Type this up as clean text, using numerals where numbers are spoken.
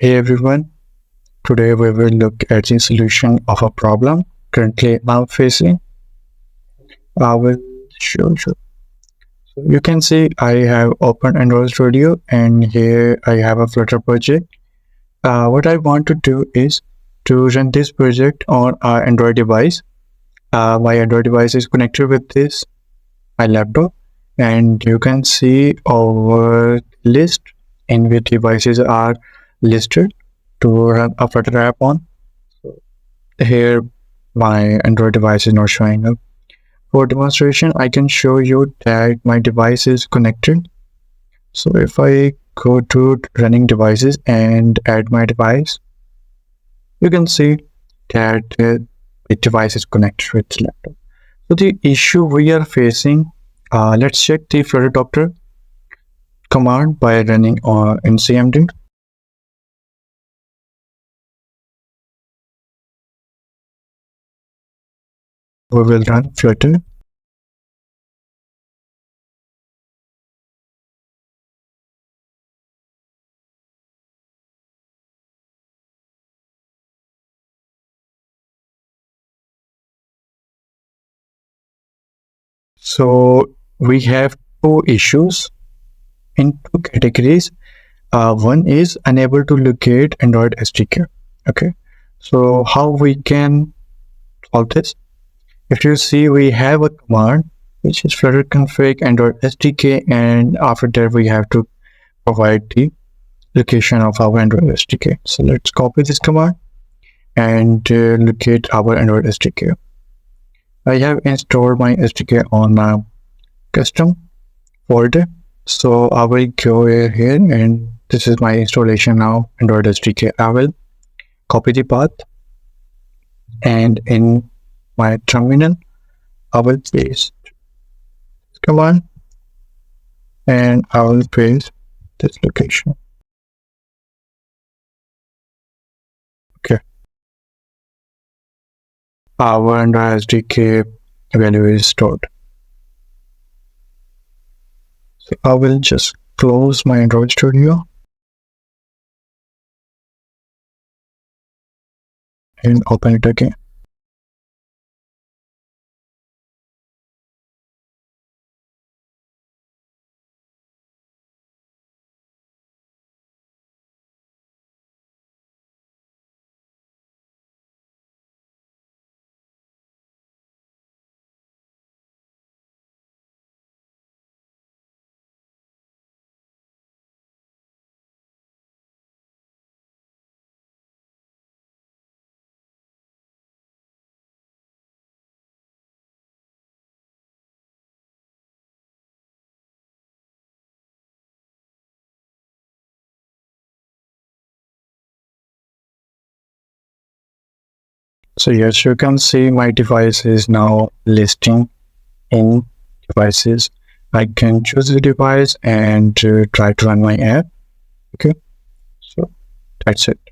Hey everyone, today we will look at the solution of a problem currently I'm facing. I will show you. So you can see I have opened Android Studio and here I have a Flutter project. What I want to do is to run this project on our Android device. My Android device is connected with my laptop, and you can see our list in which devices are listed to run a Flutter app on. Here my Android device is not showing up. For demonstration, I can show you that my device is connected. So if I go to running devices and add my device, you can see that the device is connected with the laptop. So the issue we are facing, let's check the Flutter Doctor command by running in CMD. We will run Flutter. So we have two issues in two categories. One is unable to locate Android SDK. Okay, so how we can solve this? If you see, we have a command which is flutter config Android SDK, and after that we have to provide the location of our Android SDK. So let's copy this command and locate our Android SDK. I have installed my SDK on my custom folder. So I will go here and this is my installation now, Android SDK. I will copy the path and in my terminal, I will paste this command and I will paste this location. Okay. Our Android SDK value is stored. So I will just close my Android Studio and open it again. So yes, you can see my device is now listing in devices. I can choose the device and try to run my app. Okay, so that's it.